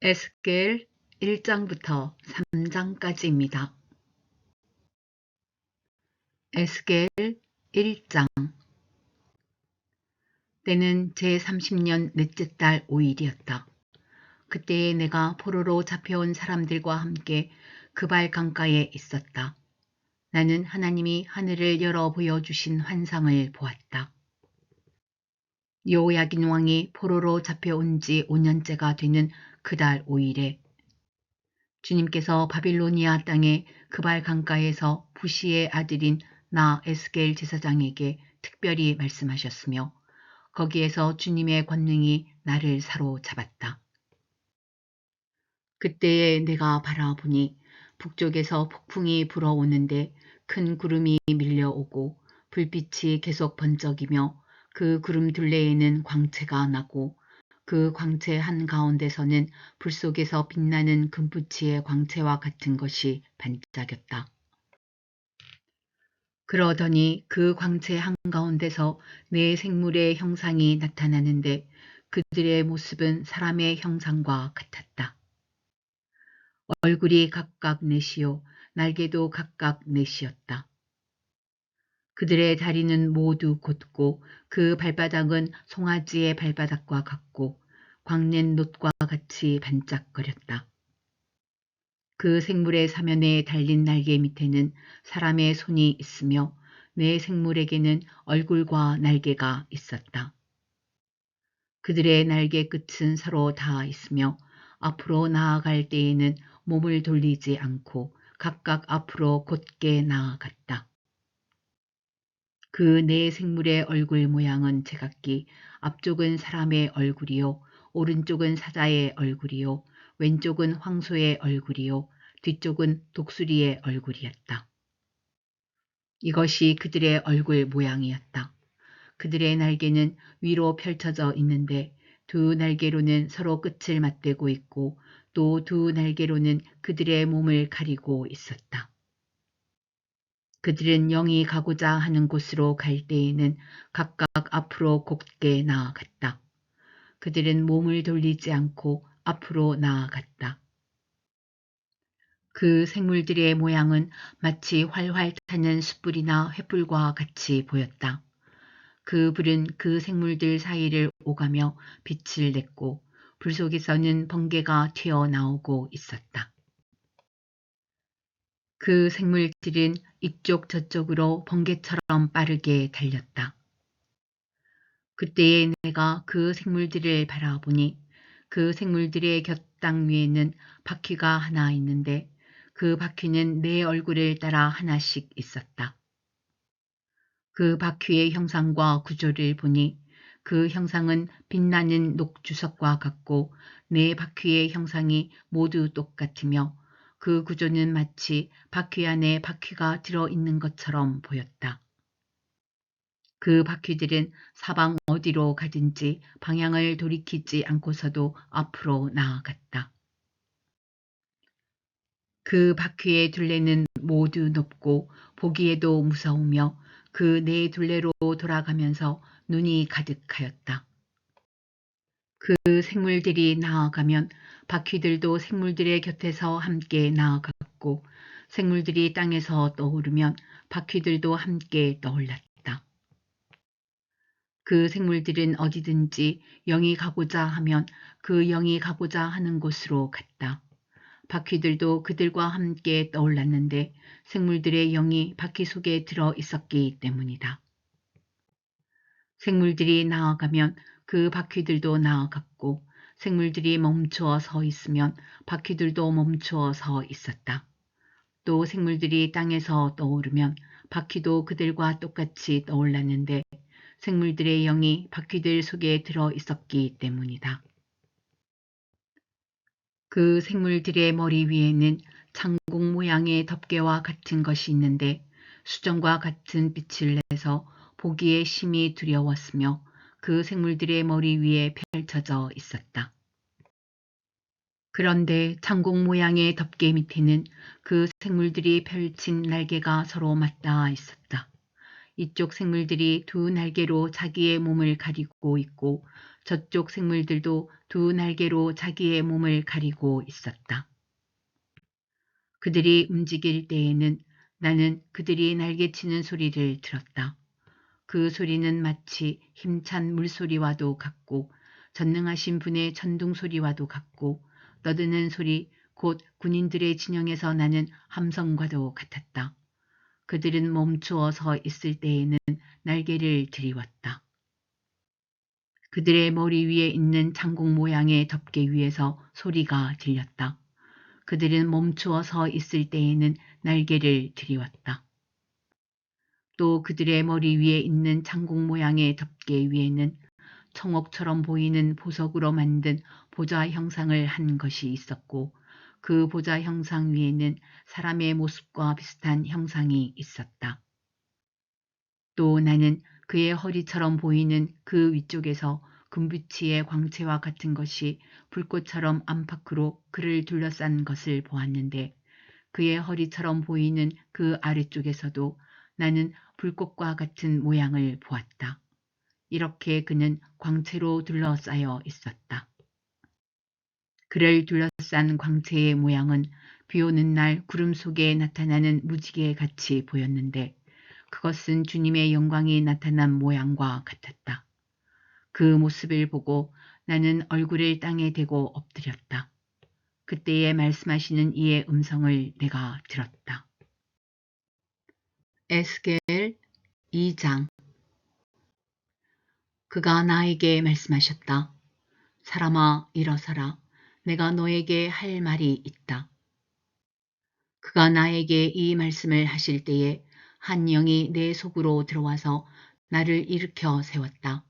에스겔 1장부터 3장까지입니다. 에스겔 1장. 때는 제30년 넷째 달 5일이었다. 그때에 내가 포로로 잡혀온 사람들과 함께 그발 강가에 있었다. 나는 하나님이 하늘을 열어 보여주신 환상을 보았다. 여호야긴 왕이 포로로 잡혀온 지 5년째가 되는 그달 5일에 주님께서 바빌로니아 땅의 그발 강가에서 부시의 아들인 나 에스겔 제사장에게 특별히 말씀하셨으며 거기에서 주님의 권능이 나를 사로잡았다. 그때에 내가 바라보니 북쪽에서 폭풍이 불어오는데 큰 구름이 밀려오고 불빛이 계속 번쩍이며 그 구름 둘레에는 광채가 나고 그 광채 한가운데서는 불 속에서 빛나는 금붙이의 광채와 같은 것이 반짝였다. 그러더니 그 광채 한가운데서 네 생물의 형상이 나타나는데 그들의 모습은 사람의 형상과 같았다. 얼굴이 각각 넷이요 날개도 각각 넷이었다. 그들의 다리는 모두 곧고 그 발바닥은 송아지의 발바닥과 같고 광낸 놋과 같이 반짝거렸다. 그 생물의 사면에 달린 날개 밑에는 사람의 손이 있으며 네 생물에게는 얼굴과 날개가 있었다. 그들의 날개 끝은 서로 닿아 있으며 앞으로 나아갈 때에는 몸을 돌리지 않고 각각 앞으로 곧게 나아갔다. 그 네 생물의 얼굴 모양은 제각기 앞쪽은 사람의 얼굴이요 오른쪽은 사자의 얼굴이요 왼쪽은 황소의 얼굴이요 뒤쪽은 독수리의 얼굴이었다. 이것이 그들의 얼굴 모양이었다. 그들의 날개는 위로 펼쳐져 있는데 두 날개로는 서로 끝을 맞대고 있고 또 두 날개로는 그들의 몸을 가리고 있었다. 그들은 영이 가고자 하는 곳으로 갈 때에는 각각 앞으로 곧게 나아갔다. 그들은 몸을 돌리지 않고 앞으로 나아갔다. 그 생물들의 모양은 마치 활활 타는 숯불이나 횃불과 같이 보였다. 그 불은 그 생물들 사이를 오가며 빛을 냈고 불 속에서는 번개가 튀어나오고 있었다. 그 생물들은 이쪽 저쪽으로 번개처럼 빠르게 달렸다. 그때에 내가 그 생물들을 바라보니 그 생물들의 곁땅 위에는 바퀴가 하나 있는데 그 바퀴는 내 얼굴을 따라 하나씩 있었다. 그 바퀴의 형상과 구조를 보니 그 형상은 빛나는 녹주석과 같고 네 바퀴의 형상이 모두 똑같으며 그 구조는 마치 바퀴 안에 바퀴가 들어있는 것처럼 보였다. 그 바퀴들은 사방 어디로 가든지 방향을 돌이키지 않고서도 앞으로 나아갔다. 그 바퀴의 둘레는 모두 높고 보기에도 무서우며 그 네 둘레로 돌아가면서 눈이 가득하였다. 그 생물들이 나아가면 바퀴들도 생물들의 곁에서 함께 나아갔고 생물들이 땅에서 떠오르면 바퀴들도 함께 떠올랐다. 그 생물들은 어디든지 영이 가고자 하면 그 영이 가고자 하는 곳으로 갔다. 바퀴들도 그들과 함께 떠올랐는데 생물들의 영이 바퀴 속에 들어 있었기 때문이다. 생물들이 나아가면 그 바퀴들도 나아갔고 생물들이 멈추어 서 있으면 바퀴들도 멈추어 서 있었다. 또 생물들이 땅에서 떠오르면 바퀴도 그들과 똑같이 떠올랐는데 생물들의 영이 바퀴들 속에 들어 있었기 때문이다. 그 생물들의 머리 위에는 창공 모양의 덮개와 같은 것이 있는데 수정과 같은 빛을 내서 보기에 심히 두려웠으며 그 생물들의 머리 위에 펼쳐져 있었다. 그런데 창공 모양의 덮개 밑에는 그 생물들이 펼친 날개가 서로 맞닿아 있었다. 이쪽 생물들이 두 날개로 자기의 몸을 가리고 있고 저쪽 생물들도 두 날개로 자기의 몸을 가리고 있었다. 그들이 움직일 때에는 나는 그들이 날개치는 소리를 들었다. 그 소리는 마치 힘찬 물소리와도 같고 전능하신 분의 천둥 소리와도 같고 떠드는 소리 곧 군인들의 진영에서 나는 함성과도 같았다. 그들은 멈추어 서 있을 때에는 날개를 들이웠다. 그들의 머리 위에 있는 장국 모양의 덮개 위에서 소리가 들렸다. 그들은 멈추어 서 있을 때에는 날개를 들이웠다. 또 그들의 머리 위에 있는 장국 모양의 덮개 위에는 청옥처럼 보이는 보석으로 만든 보좌 형상을 한 것이 있었고 그 보좌 형상 위에는 사람의 모습과 비슷한 형상이 있었다. 또 나는 그의 허리처럼 보이는 그 위쪽에서 금빛의 광채와 같은 것이 불꽃처럼 안팎으로 그를 둘러싼 것을 보았는데 그의 허리처럼 보이는 그 아래쪽에서도 나는 불꽃과 같은 모양을 보았다. 이렇게 그는 광채로 둘러싸여 있었다. 그를 둘러싼 광채의 모양은 비 오는 날 구름 속에 나타나는 무지개 같이 보였는데 그것은 주님의 영광이 나타난 모양과 같았다. 그 모습을 보고 나는 얼굴을 땅에 대고 엎드렸다. 그때에 말씀하시는 이의 음성을 내가 들었다. 에스겔 2장. 그가 나에게 말씀하셨다. 사람아, 일어서라. 내가 너에게 할 말이 있다. 그가 나에게 이 말씀을 하실 때에 한 영이 내 속으로 들어와서 나를 일으켜 세웠다.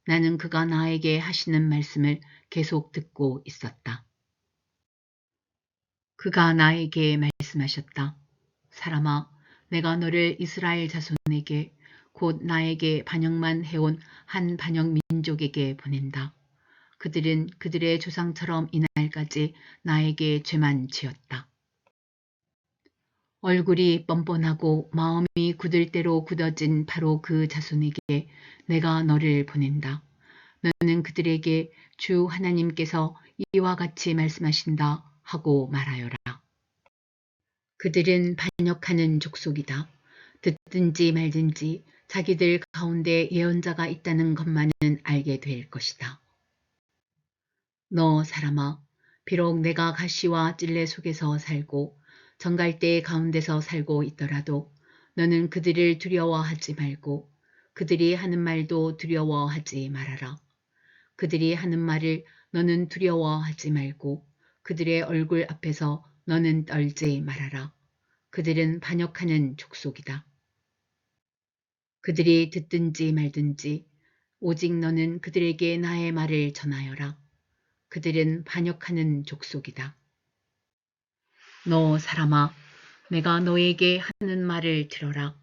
나는 그가 나에게 하시는 말씀을 계속 듣고 있었다. 그가 나에게 말씀하셨다. 사람아, 내가 너를 이스라엘 자손에게 곧 나에게 반역만 해온 한 반역 민족에게 보낸다. 그들은 그들의 조상처럼 이날까지 나에게 죄만 지었다. 얼굴이 뻔뻔하고 마음이 굳을 대로 굳어진 바로 그 자손에게 내가 너를 보낸다. 너는 그들에게 주 하나님께서 이와 같이 말씀하신다 하고 말하여라. 그들은 반역하는 족속이다. 듣든지 말든지 자기들 가운데 예언자가 있다는 것만은 알게 될 것이다. 너 사람아, 비록 내가 가시와 찔레 속에서 살고 정갈대 가운데서 살고 있더라도 너는 그들을 두려워하지 말고 그들이 하는 말도 두려워하지 말아라. 그들이 하는 말을 너는 두려워하지 말고 그들의 얼굴 앞에서 너는 떨지 말아라. 그들은 반역하는 족속이다. 그들이 듣든지 말든지 오직 너는 그들에게 나의 말을 전하여라. 그들은 반역하는 족속이다. 너 사람아, 내가 너에게 하는 말을 들어라.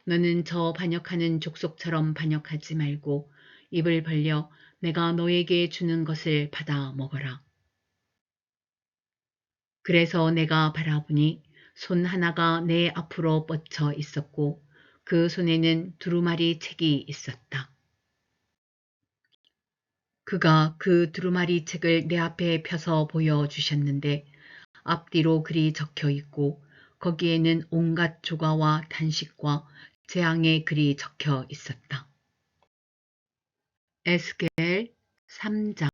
너는 저 반역하는 족속처럼 반역하지 말고 입을 벌려 내가 너에게 주는 것을 받아 먹어라. 그래서 내가 바라보니 손 하나가 내 앞으로 뻗쳐 있었고 그 손에는 두루마리 책이 있었다. 그가 그 두루마리 책을 내 앞에 펴서 보여주셨는데 앞뒤로 글이 적혀 있고 거기에는 온갖 조가와 단식과 재앙의 글이 적혀 있었다. 에스겔 3장.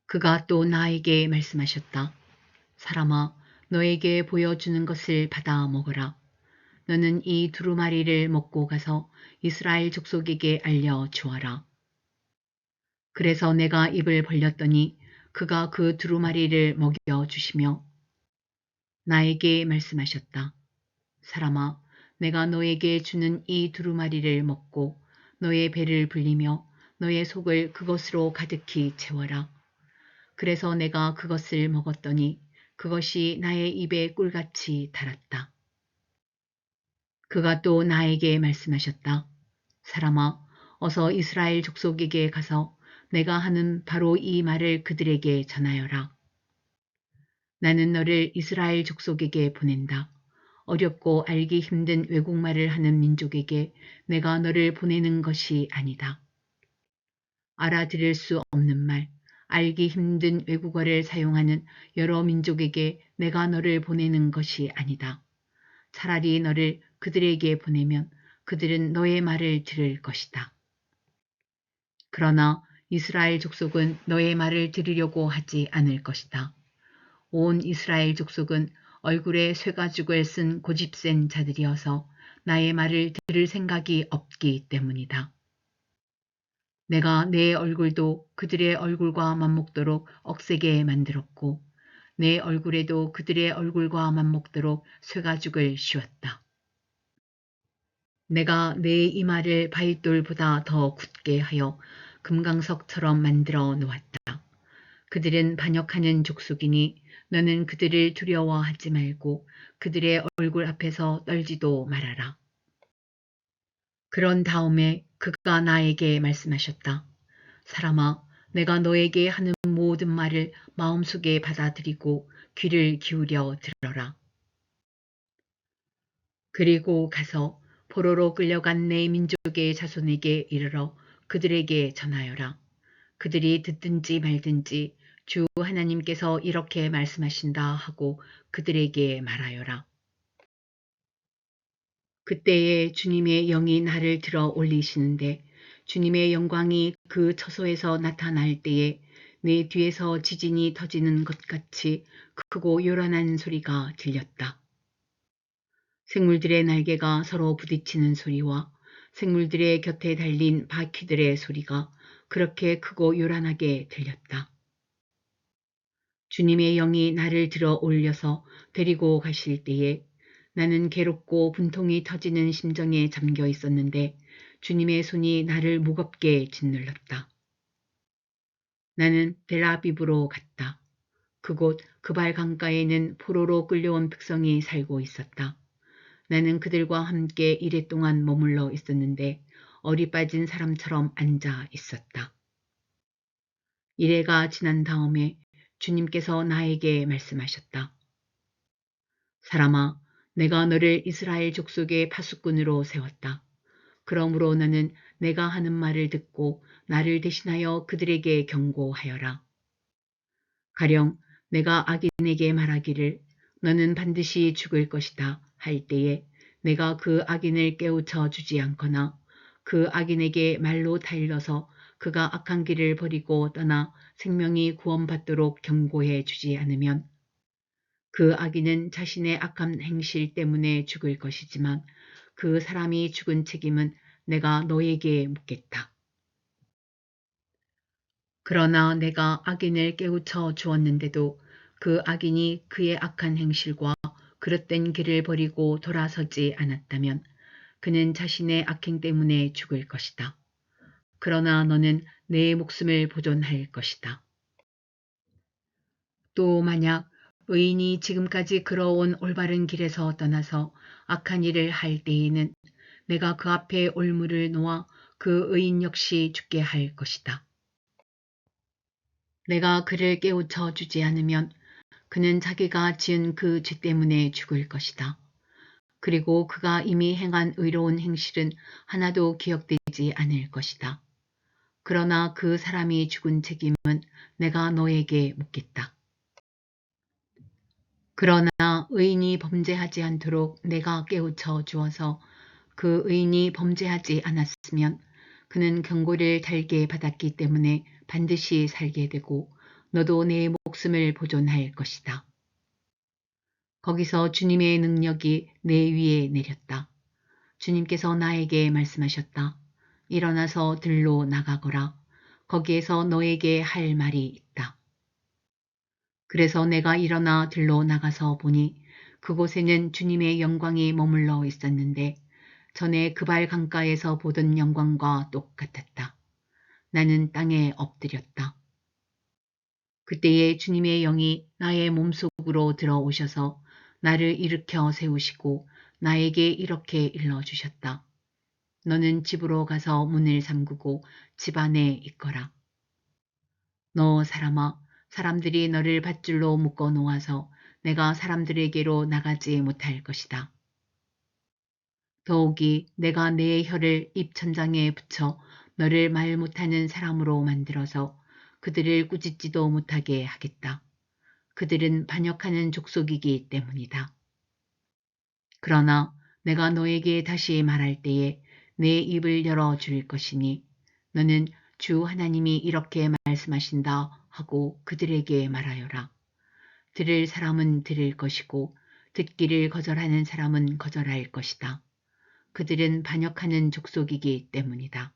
그가 또 나에게 말씀하셨다. 사람아, 너에게 보여주는 것을 받아 먹어라. 너는 이 두루마리를 먹고 가서 이스라엘 족속에게 알려주어라. 그래서 내가 입을 벌렸더니 그가 그 두루마리를 먹여주시며 나에게 말씀하셨다. 사람아, 내가 너에게 주는 이 두루마리를 먹고 너의 배를 불리며 너의 속을 그것으로 가득히 채워라. 그래서 내가 그것을 먹었더니 그것이 나의 입에 꿀같이 달았다. 그가 또 나에게 말씀하셨다. 사람아, 어서 이스라엘 족속에게 가서 내가 하는 바로 이 말을 그들에게 전하여라. 나는 너를 이스라엘 족속에게 보낸다. 어렵고 알기 힘든 외국말을 하는 민족에게 내가 너를 보내는 것이 아니다. 알아들을 수 없는 말, 알기 힘든 외국어를 사용하는 여러 민족에게 내가 너를 보내는 것이 아니다. 차라리 너를 그들에게 보내면 그들은 너의 말을 들을 것이다. 그러나 이스라엘 족속은 너의 말을 들으려고 하지 않을 것이다. 온 이스라엘 족속은 얼굴에 쇠가죽을 쓴 고집센 자들이어서 나의 말을 들을 생각이 없기 때문이다. 내가 내 얼굴도 그들의 얼굴과 맞먹도록 억세게 만들었고 내 얼굴에도 그들의 얼굴과 맞먹도록 쇠가죽을 씌웠다. 내가 내 이마를 바윗돌보다 더 굳게 하여 금강석처럼 만들어 놓았다. 그들은 반역하는 족속이니 너는 그들을 두려워하지 말고 그들의 얼굴 앞에서 떨지도 말아라. 그런 다음에 그가 나에게 말씀하셨다. 사람아, 내가 너에게 하는 모든 말을 마음속에 받아들이고 귀를 기울여 들어라. 그리고 가서 포로로 끌려간 내 민족의 자손에게 이르러 그들에게 전하여라. 그들이 듣든지 말든지 주 하나님께서 이렇게 말씀하신다 하고 그들에게 말하여라. 그때에 주님의 영이 나를 들어 올리시는데 주님의 영광이 그 처소에서 나타날 때에 내 뒤에서 지진이 터지는 것 같이 크고 요란한 소리가 들렸다. 생물들의 날개가 서로 부딪히는 소리와 생물들의 곁에 달린 바퀴들의 소리가 그렇게 크고 요란하게 들렸다. 주님의 영이 나를 들어 올려서 데리고 가실 때에 나는 괴롭고 분통이 터지는 심정에 잠겨 있었는데 주님의 손이 나를 무겁게 짓눌렀다. 나는 델아비브로 갔다. 그곳 그발 강가에는 포로로 끌려온 백성이 살고 있었다. 나는 그들과 함께 이랫동안 머물러 있었는데 얼이 빠진 사람처럼 앉아 있었다. 이래가 지난 다음에 주님께서 나에게 말씀하셨다. 사람아, 내가 너를 이스라엘 족속의 파수꾼으로 세웠다. 그러므로 너는 내가 하는 말을 듣고 나를 대신하여 그들에게 경고하여라. 가령 내가 악인에게 말하기를 너는 반드시 죽을 것이다 할 때에 내가 그 악인을 깨우쳐 주지 않거나 그 악인에게 말로 타일러서 그가 악한 길을 버리고 떠나 생명이 구원받도록 경고해 주지 않으면 그 악인은 자신의 악한 행실 때문에 죽을 것이지만 그 사람이 죽은 책임은 내가 너에게 묻겠다. 그러나 내가 악인을 깨우쳐 주었는데도 그 악인이 그의 악한 행실과 그릇된 길을 버리고 돌아서지 않았다면 그는 자신의 악행 때문에 죽을 것이다. 그러나 너는 내 목숨을 보존할 것이다. 또 만약 의인이 지금까지 걸어온 올바른 길에서 떠나서 악한 일을 할 때에는 내가 그 앞에 올무를 놓아 그 의인 역시 죽게 할 것이다. 내가 그를 깨우쳐 주지 않으면 그는 자기가 지은 그 죄 때문에 죽을 것이다. 그리고 그가 이미 행한 의로운 행실은 하나도 기억되지 않을 것이다. 그러나 그 사람이 죽은 책임은 내가 너에게 묻겠다. 그러나 의인이 범죄하지 않도록 내가 깨우쳐 주어서 그 의인이 범죄하지 않았으면 그는 경고를 달게 받았기 때문에 반드시 살게 되고 너도 내 목숨을 보존할 것이다. 거기서 주님의 능력이 내 위에 내렸다. 주님께서 나에게 말씀하셨다. 일어나서 들로 나가거라. 거기에서 너에게 할 말이 있다. 그래서 내가 일어나 들로 나가서 보니 그곳에는 주님의 영광이 머물러 있었는데 전에 그발 강가에서 보던 영광과 똑같았다. 나는 땅에 엎드렸다. 그때에 주님의 영이 나의 몸속으로 들어오셔서 나를 일으켜 세우시고 나에게 이렇게 일러주셨다. 너는 집으로 가서 문을 잠그고 집 안에 있거라. 너 사람아, 사람들이 너를 밧줄로 묶어 놓아서 내가 사람들에게로 나가지 못할 것이다. 더욱이 내가 내 혀를 입천장에 붙여 너를 말 못하는 사람으로 만들어서 그들을 꾸짖지도 못하게 하겠다. 그들은 반역하는 족속이기 때문이다. 그러나 내가 너에게 다시 말할 때에 내 입을 열어줄 것이니 너는 주 하나님이 이렇게 말씀하신다 하고 그들에게 말하여라. 들을 사람은 들을 것이고 듣기를 거절하는 사람은 거절할 것이다. 그들은 반역하는 족속이기 때문이다.